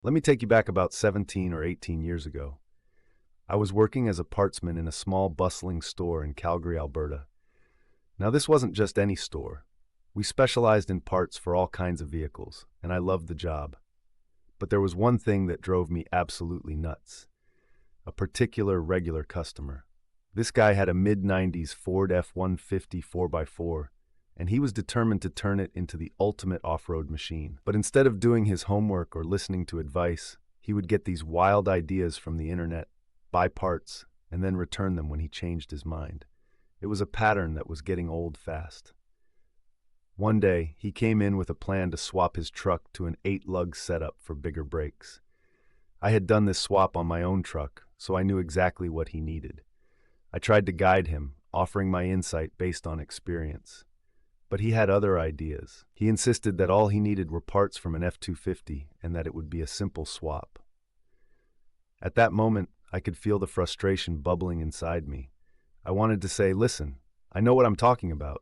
Let me take you back about 17 or 18 years ago. I was working as a partsman in a small, bustling store in Calgary, Alberta. Now, this wasn't just any store. We specialized in parts for all kinds of vehicles, and I loved the job. But there was one thing that drove me absolutely nuts. A particular regular customer. This guy had a mid-90s Ford F-150 4x4, and he was determined to turn it into the ultimate off-road machine. But instead of doing his homework or listening to advice, he would get these wild ideas from the internet, buy parts, and then return them when he changed his mind. It was a pattern that was getting old fast. One day, he came in with a plan to swap his truck to an 8-lug setup for bigger brakes. I had done this swap on my own truck, so I knew exactly what he needed. I tried to guide him, offering my insight based on experience. But he had other ideas. He insisted that all he needed were parts from an F-250 and that it would be a simple swap. At that moment, I could feel the frustration bubbling inside me. I wanted to say, listen, I know what I'm talking about.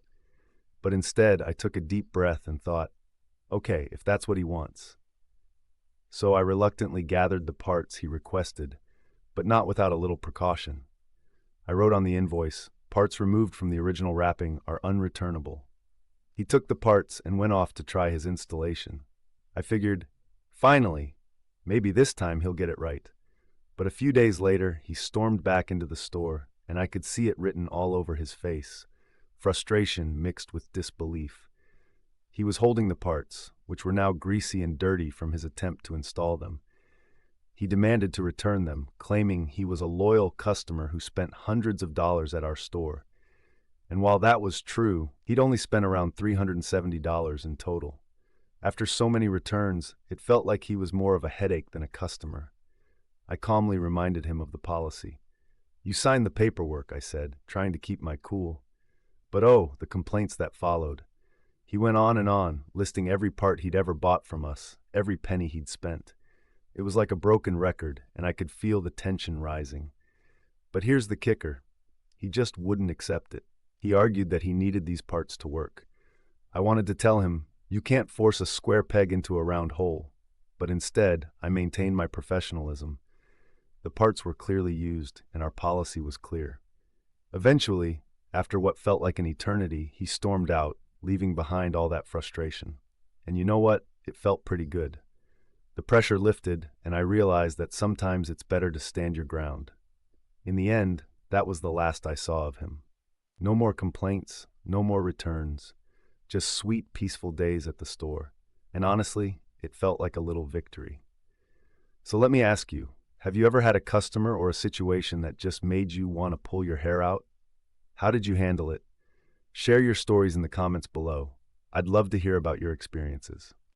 But instead, I took a deep breath and thought, okay, if that's what he wants. So I reluctantly gathered the parts he requested, but not without a little precaution. I wrote on the invoice, parts removed from the original wrapping are unreturnable. He took the parts and went off to try his installation. I figured, finally, maybe this time he'll get it right. But a few days later, he stormed back into the store, and I could see it written all over his face, frustration mixed with disbelief. He was holding the parts, which were now greasy and dirty from his attempt to install them. He demanded to return them, claiming he was a loyal customer who spent hundreds of dollars at our store. And while that was true, he'd only spent around $370 in total. After so many returns, it felt like he was more of a headache than a customer. I calmly reminded him of the policy. You signed the paperwork, I said, trying to keep my cool. But oh, the complaints that followed. He went on and on, listing every part he'd ever bought from us, every penny he'd spent. It was like a broken record, and I could feel the tension rising. But here's the kicker. He just wouldn't accept it. He argued that he needed these parts to work. I wanted to tell him, you can't force a square peg into a round hole. But instead, I maintained my professionalism. The parts were clearly used, and our policy was clear. Eventually, after what felt like an eternity, he stormed out, leaving behind all that frustration. And you know what? It felt pretty good. The pressure lifted, and I realized that sometimes it's better to stand your ground. In the end, that was the last I saw of him. No more complaints, no more returns, just sweet, peaceful days at the store. And honestly, it felt like a little victory. So let me ask you, have you ever had a customer or a situation that just made you want to pull your hair out? How did you handle it? Share your stories in the comments below. I'd love to hear about your experiences.